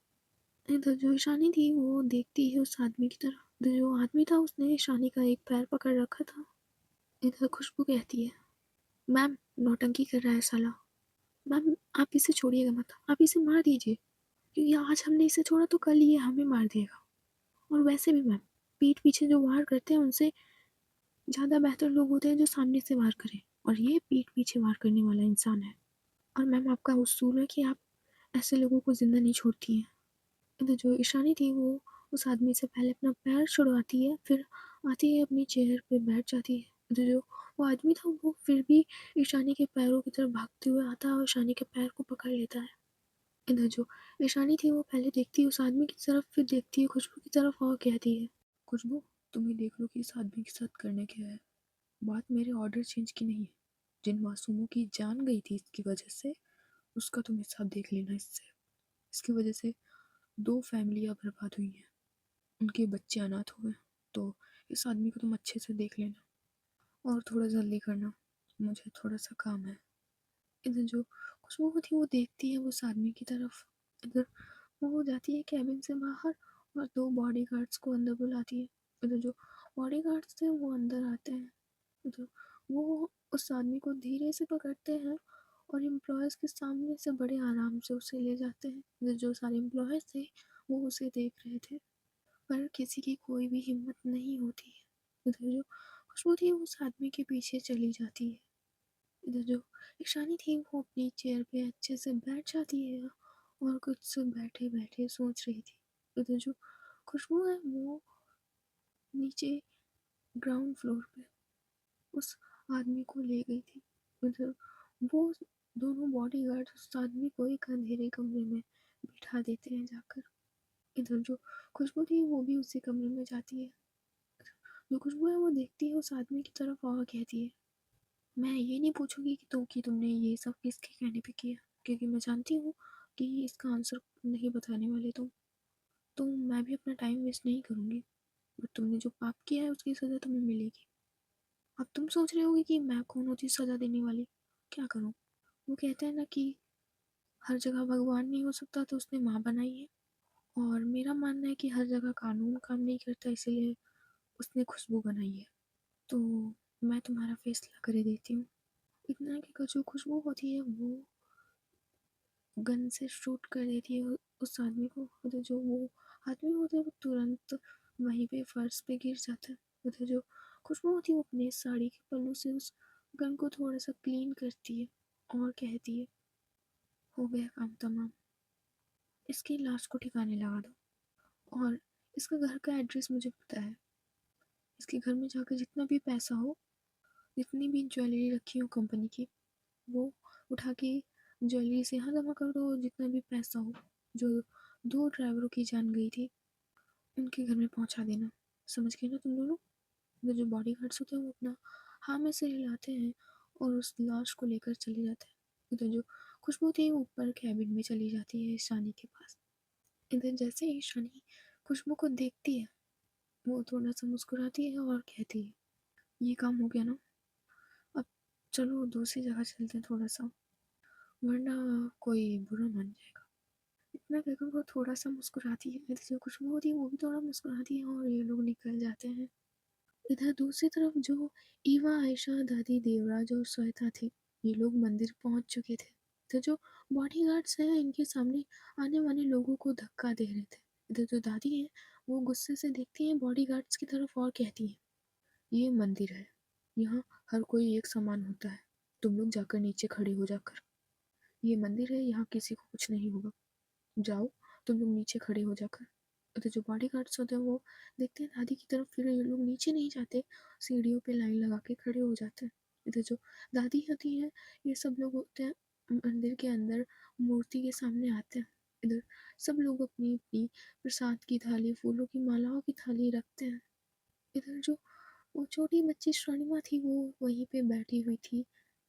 इधर जो ईशानी थी वो देखती है उस आदमी की तरफ। इधर जो आदमी था उसने ईशानी का एक पैर पकड़ रखा था। इधर खुशबू कहती है, मैम नौटंकी कर रहा है साला। मैम आप इसे छोड़िएगा मत, आप इसे मार दीजिए, क्योंकि आज हमने इसे छोड़ा तो कल ये हमें मार देगा। और वैसे भी मैम, पीठ पीछे जो वार करते हैं उनसे ज़्यादा बेहतर लोग होते हैं जो सामने से वार करें, और ये पीठ पीछे वार करने वाला इंसान है। और मैम आपका उसूल है कि आप ऐसे लोगों को जिंदा नहीं छोड़ती हैं। इधर जो ईशानी थी वो उस आदमी से पहले अपना पैर छुड़वाती है, फिर आती है अपनी चेयर पे बैठ जाती है। इधर जो वो आदमी था वो फिर भी ईशानी के पैरों की तरफ भागते हुए आता है और ईशानी के पैर को पकड़ लेता है। इधर जो ईशानी थी वो पहले देखती है उस आदमी की तरफ, फिर देखती है खुशबू की तरफ और कहती है, खुशबू तुम ही देख लो कि इस आदमी के साथ करने क्या है। बात मेरे ऑर्डर चेंज की नहीं है, जिन मासूमों की जान गई थी इसकी वजह से उसका तुम हिसाब देख लेना। इससे इसकी वजह से 2 फैमिलियाँ बर्बाद हुई हैं, उनके बच्चे अनाथ हुए। तो इस आदमी को तुम अच्छे से देख लेना और थोड़ा जल्दी करना, मुझे थोड़ा सा काम है। इधर जो खुशबू थी वो देखती है उस आदमी की तरफ। इधर वो जाती है कैबिन से बाहर और 2 बॉडीगार्ड्स को अंदर बुलाती है। इधर जो बॉडीगार्ड्स थे वो अंदर आते हैं। इधर वो उस आदमी को धीरे से पकड़ते हैं और एम्प्लॉयज़ के सामने से बड़े आराम से उसे ले जाते हैं। इधर जो सारे एम्प्लॉयज़ थे वो उसे देख रहे थे, पर किसी की कोई भी हिम्मत नहीं होती है। उधर जो खुशबू थी वो उस आदमी के पीछे चली जाती है। इधर जो ईशानी थी वो अपनी चेयर पे अच्छे से बैठ जाती है और कुछ बैठे बैठे सोच रही थी। इधर जो खुशबू है वो नीचे ग्राउंड फ्लोर पे उस आदमी को ले गई थी। उधर वो दोनों बॉडीगार्ड उस आदमी को एक अंधेरे कमरे में बिठा देते हैं जाकर। इधर जो खुशबू थी वो भी उसी कमरे में जाती है। जो खुशबू है वो देखती है उस आदमी की तरफ और कहती है, मैं ये नहीं पूछूंगी कि तुमने ये सब किसके कहने पे किया, क्योंकि मैं जानती हूँ कि इसका आंसर नहीं बताने वाले तुम। तो मैं भी अपना टाइम वेस्ट नहीं करूँगी, बट तुमने जो पाप किया है उसकी सज़ा तुम्हें मिलेगी। अब तुम सोच रहे होगे कि मैं कौन होती सज़ा देने वाली, क्या करूँ? वो कहते हैं ना कि हर जगह भगवान नहीं हो सकता तो उसने माँ बनाई है, और मेरा मानना है कि हर जगह कानून काम नहीं करता, इसीलिए उसने खुशबू बनाई है। तो मैं तुम्हारा फैसला कर देती हूँ। इतना कि जो खुशबू होती है वो गन से शूट कर देती है उस आदमी को। उधर जो वो आदमी होता है वो तुरंत वहीं पे फर्श पे गिर जाता है। उधर जो खुशबू होती है वो अपने साड़ी के पल्लू से उस गन को थोड़ा सा क्लीन करती है और कहती है, हो गया काम तमाम, इसकी लाश को ठिकाने लगा दो। और इसका घर का एड्रेस मुझे पता है। इसके घर में जाकर जितना भी पैसा हो, जितनी भी ज्वेलरी रखी हो कंपनी की, वो उठा के ज्वेलरी से यहाँ जमा कर दो। जितना भी पैसा हो, जो 2 ड्राइवरों की जान गई थी, उनके घर में पहुँचा देना। समझ गए ना तुम दोनों? इधर जो बॉडीगार्ड्स होते हैं वो अपना हाँ में सिर हिलाते हैं और उस लाश को लेकर चले जाते हैं। इधर जो खुशबू थी वो ऊपर कैबिन में चली जाती है ईशानी के पास। इधर जैसे ही ईशानी खुशबू को देखती है, वो थोड़ा सा मुस्कुराती है और कहती है, ये काम हो गया ना, अब चलो दूसरी जगह चलते हैं थोड़ा सा, वरना कोई बुरा मान जाएगा। इतना कहकर वो थोड़ा सा मुस्कुराती है। इधर जो खुशबू होती है वो भी थोड़ा मुस्कुराती है और ये लोग निकल जाते हैं। इधर दूसरी तरफ जो ईवा, आयशा, दादी, देवराज और श्वेता थे, ये लोग मंदिर पहुंच चुके थे। तो जो बॉडीगार्ड्स हैं इनके सामने आने वाले लोगों को धक्का दे रहे थे। इधर जो दादी है वो गुस्से से देखती हैं बॉडीगार्ड्स की तरफ और कहती है, ये मंदिर है, यहाँ हर कोई एक समान होता है, तुम लोग जाकर नीचे खड़े हो जाकर। ये मंदिर है, यहाँ किसी को कुछ नहीं होगा, जाओ तुम लोग नीचे खड़े हो जाकर। तो जो बॉडीगार्ड्स होते हैं वो देखते हैं दादी की तरफ, फिर ये लोग नीचे नहीं जाते, सीढ़ियों पे लाइन लगा के खड़े हो जाते हैं। इधर जो दादी होती है, ये सब लोग होते हैं मंदिर के अंदर मूर्ति के सामने आते हैं। इधर सब लोग अपनी अपनी प्रसाद की थाली, फूलों की मालाओं की थाली रखते हैं। इधर जो वो छोटी बच्ची श्रणिमा थी वो वहीं पे बैठी हुई थी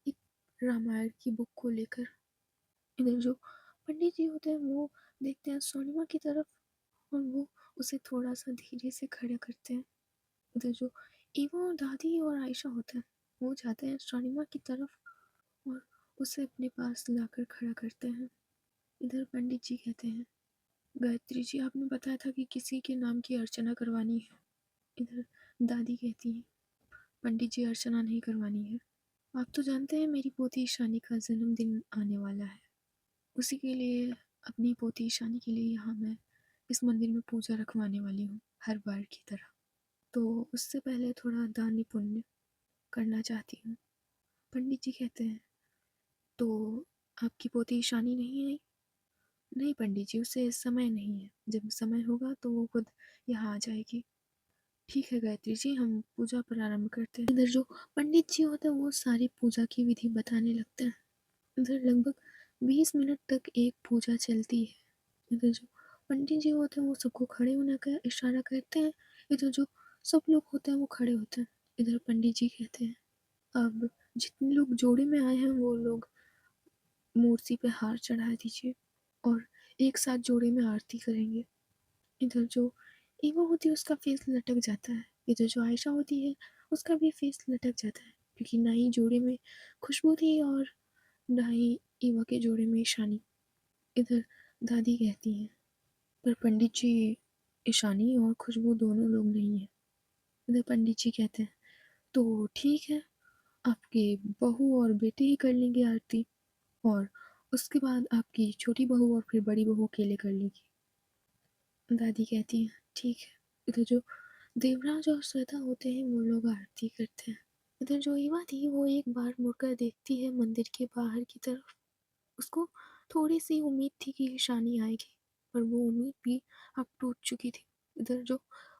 एक रामायण की बुक को लेकर। इधर जो पंडित जी होते हैं वो देखते हैं स्वर्णिमा की तरफ और वो उसे थोड़ा सा धीरे से खड़ा करते हैं। इधर जो ईवा और दादी और आयशा होते हैं वो जाते हैं स्वर्णिमा की तरफ और उसे अपने पास लाकर खड़ा करते हैं। इधर पंडित जी कहते हैं, गायत्री जी आपने बताया था कि किसी के नाम की अर्चना करवानी है। इधर दादी कहती है, पंडित जी अर्चना नहीं करवानी है, आप तो जानते हैं मेरी पोती ईशानी का जन्मदिन आने वाला है, उसी के लिए, अपनी पोती ईशानी के लिए यहाँ मैं इस मंदिर में पूजा रखवाने वाली हूँ हर बार की तरह। तो उससे पहले थोड़ा दान पुण्य करना चाहती हूँ। पंडित जी कहते हैं, तो आपकी पोती ईशानी नहीं आई? नहीं पंडित जी, उसे समय नहीं है, जब समय होगा तो वो खुद यहाँ आ जाएगी। ठीक है गायत्री जी, हम पूजा प्रारंभ करते हैं। इधर जो पंडित जी होते हैं वो सारी पूजा की विधि बताने लगते हैं। इधर लगभग 20 मिनट तक एक पूजा चलती है। इधर जो पंडित जी होते हैं वो सबको खड़े होने का इशारा करते हैं। इधर जो सब लोग होते हैं वो खड़े होते हैं। इधर पंडित जी कहते हैं, अब जितने लोग जोड़े में आए हैं वो लोग मूर्ति पे हार चढ़ा दीजिए और एक साथ जोड़े में आरती करेंगे। इधर जो ईवा होती है उसका फेस लटक जाता है। इधर जो आयशा होती है उसका भी फेस लटक जाता है, क्योंकि ना ही जोड़े में खुशबू थी और ना ही ईवा के जोड़े में ईशानी। इधर दादी कहती हैं, पर पंडित जी, ईशानी और खुशबू दोनों लोग नहीं हैं। इधर पंडित जी कहते हैं, तो ठीक है, आपके बहू और बेटे ही कर लेंगे आरती, और उसके बाद आपकी छोटी बहू और फिर बड़ी बहू अकेले कर लेगी। दादी कहती हैं, ठीक है। इधर जो देवराज और श्वेता होते हैं वो लोग आरती करते हैं। इधर जो ईवा थी वो एक बार मुड़कर देखती है मंदिर के बाहर की तरफ। उसको थोड़ी सी उम्मीद थी कि ईशानी आएगी, पर वो उम्मीद भी अब टूट चुकी थी। इधर जो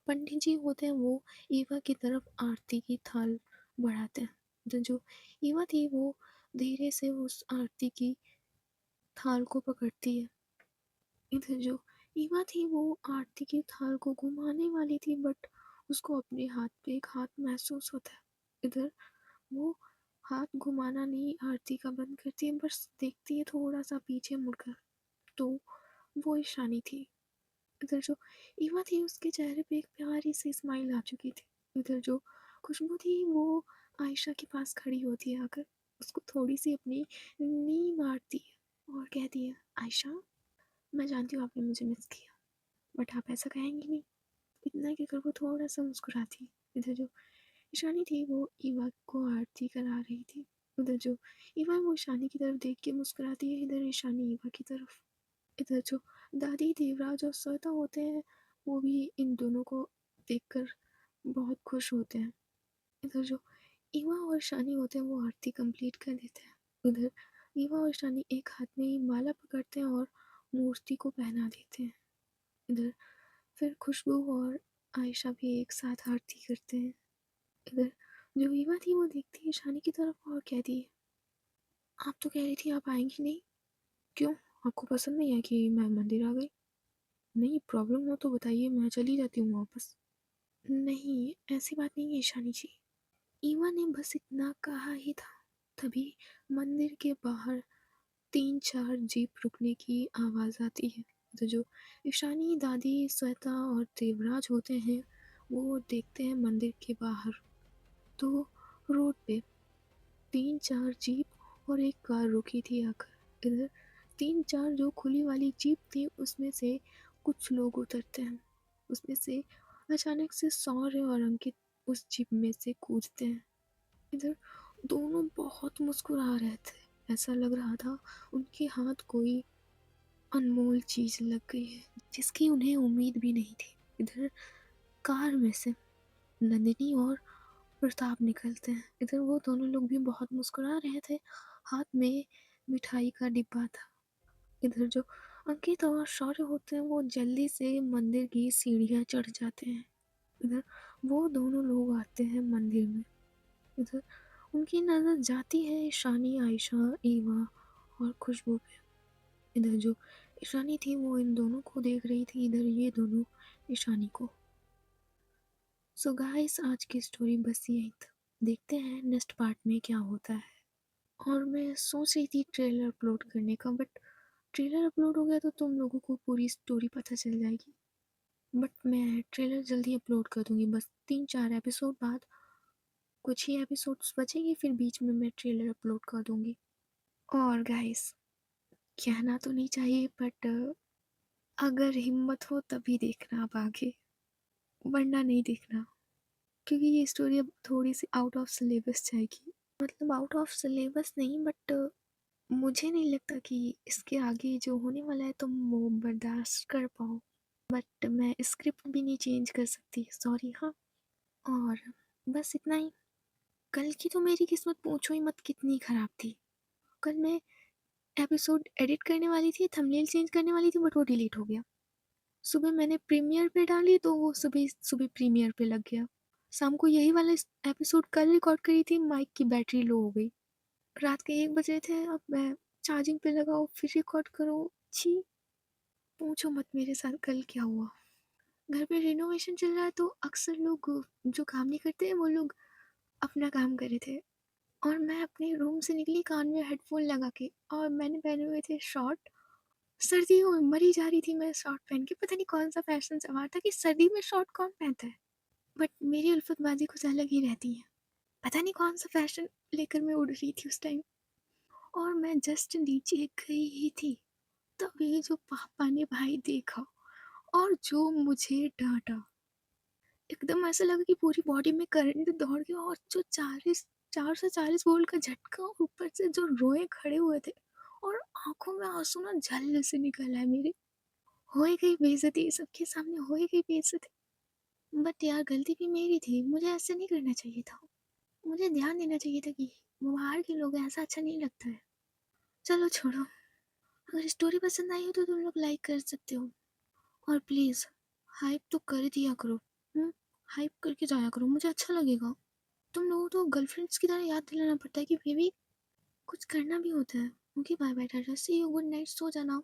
पंडित जी होते हैं वो ईवा की तरफ आरती की थाल बढ़ाते हैं। इधर जो ईवा थी वो धीरे से उस आरती की थाल को पकड़ती है। इधर जो ईवा थी वो आरती की थाल को घुमाने वाली थी, बट उसको अपने हाथ पे एक हाथ महसूस होता है। इधर वो हाथ घुमाना नहीं, आरती का बंद करती है, बस देखती है थोड़ा सा पीछे मुड़कर, तो वो ईशानी थी। इधर जो ईवा थी उसके चेहरे पे एक प्यारी सी स्माइल आ चुकी थी। इधर जो खुशबू थी वो आयशा के पास खड़ी होती है, आकर उसको थोड़ी सी अपनी नी मारती है और कहती है, आयशा मैं जानती हूँ आपने मुझे मिस किया, बट आप ऐसा कहेंगी नहीं। इतना कहकर वो थोड़ा सा मुस्कुराती। इधर जो ईशानी थी वो ईवा को आरती करा रही थी। उधर जो ईवा वो ईशानी की तरफ देख के मुस्कुराती है, इधर ईशानी ईवा की तरफ। इधर जो दादी, देवराज और श्वेता होते हैं वो भी इन दोनों को देखकर बहुत खुश होते हैं। इधर जो ईवा और ईशानी होते हैं वो आरती कंप्लीट कर देते हैं। उधर ईवा और ईशानी एक हाथ में ही माला पकड़ते हैं और मूर्ति को पहना देते हैं। इधर फिर खुशबू और आयशा भी एक साथ आरती करते हैं। इधर जो ईवा थी वो देखती है ईशानी की तरफ और कहती है, आप तो कह रही थी आप आएंगी नहीं, क्यों, आपको पसंद नहीं है कि मैं मंदिर आ गई? नहीं, प्रॉब्लम हो तो बताइए, मैं चली जाती हूँ वापस। नहीं, ऐसी बात नहीं है ईशानी जी। ईवा ने बस इतना कहा ही था, तभी मंदिर के बाहर 3-4 जीप रुकने की आवाज़ आती है। तो जो ईशानी, दादी, श्वेता और देवराज होते हैं वो देखते हैं मंदिर के बाहर, तो रोड पे 3-4 जीप और एक कार रुकी थी आकर। इधर 3-4 जो खुली वाली जीप थी उसमें से कुछ लोग उतरते हैं। उसमें से अचानक से सौर्य और अंकित उस जीप में से कूदते हैं। इधर दोनों बहुत मुस्कुरा रहे थे, ऐसा लग रहा था उनके हाथ कोई अनमोल चीज लग गई है जिसकी उन्हें उम्मीद भी नहीं थी। इधर कार में से नंदिनी और प्रताप निकलते हैं। इधर वो दोनों लोग भी बहुत मुस्कुरा रहे थे, हाथ में मिठाई का डिब्बा था। इधर जो अंकित और शौर्य होते हैं वो जल्दी से मंदिर की सीढ़ियाँ चढ़ जाते हैं। इधर वो दोनों लोग आते हैं मंदिर में। इधर उनकी नज़र जाती है ईशानी, आयशा, ईवा और खुशबू पे। इधर जो ईशानी थी वो इन दोनों को देख रही थी, इधर ये दोनों ईशानी को। सो गाइस, आज की स्टोरी बस यही था। देखते हैं नेक्स्ट पार्ट में क्या होता है। और मैं सोच रही थी ट्रेलर अपलोड करने का, बट ट्रेलर अपलोड हो गया तो तुम लोगों को पूरी स्टोरी पता चल जाएगी। बट मैं ट्रेलर जल्दी अपलोड कर दूंगी, बस 3-4 एपिसोड बाद कुछ ही एपिसोड्स बचेंगे, फिर बीच में मैं ट्रेलर अपलोड कर दूंगी। और गाइस, कहना तो नहीं चाहिए बट अगर हिम्मत हो तभी देखना आप आगे, वरना नहीं देखना, क्योंकि ये स्टोरी अब थोड़ी सी आउट ऑफ सिलेबस जाएगी। मतलब आउट ऑफ सिलेबस नहीं, बट मुझे नहीं लगता कि इसके आगे जो होने वाला है तुम वो बर्दाश्त कर पाओ। बट मैं स्क्रिप्ट भी नहीं चेंज कर सकती, सॉरी। हाँ, और बस इतना ही। कल की तो मेरी किस्मत पूछो ही मत कितनी ख़राब थी। कल मैं एपिसोड एडिट करने वाली थी, थंबनेल चेंज करने वाली थी, बट वो डिलीट हो गया। सुबह मैंने प्रीमियर पे डाली तो वो सुबह सुबह प्रीमियर पे लग गया। शाम को यही वाला एपिसोड कल रिकॉर्ड करी थी, माइक की बैटरी लो हो गई। रात के 1 बज रहे थे, अब मैं चार्जिंग पे लगाओ फिर रिकॉर्ड करो। छी, पूछो मत मेरे साथ कल क्या हुआ। घर पे रिनोवेशन चल रहा है तो अक्सर लोग जो काम नहीं करते हैं वो लोग अपना काम कर रहे थे, और मैं अपने रूम से निकली कान में हेडफोन लगा के, और मैंने पहने हुए थे शॉर्ट। सर्दी में मरी जा रही थी मैं शॉर्ट पहन के, पता नहीं कौन सा फैशन सवार था कि सर्दी में शॉर्ट कौन पहनता है। बट मेरी उल्फतबाजी कुछ अलग ही रहती है, पता नहीं कौन सा फैशन लेकर मैं उड़ रही थी उस टाइम। और मैं जस्ट नीचे गई ही थी, तभी जो पापा ने भाई देखा और जो मुझे डांटा। एकदम ऐसा लगा कि पूरी बॉडी में करंट दौड़ गया, और जो 440 वोल्ट का झटका, और ऊपर से जो रोए खड़े हुए थे, और आंखों में आंसू ना झल्ल से निकल आए मेरे। हो ही गई बेइज्जती, सबके सामने हो ही गई बेइज्जती। बट यार गलती भी मेरी थी, मुझे ऐसे नहीं करना चाहिए था। मुझे ध्यान देना चाहिए था कि बाहर के लोग ऐसा अच्छा नहीं लगता है। चलो छोड़ो, अगर स्टोरी पसंद आई हो तो तुम लोग लाइक कर सकते हो, और प्लीज़ हाइप तो कर दिया करो। हाइप करके जाया करो, मुझे अच्छा लगेगा। तुम लोगों को गर्लफ्रेंड्स की तरह याद दिलाना पड़ता है कि बेबी कुछ करना भी होता है। Okay, bye bye tata, see you, good night, सो जाना।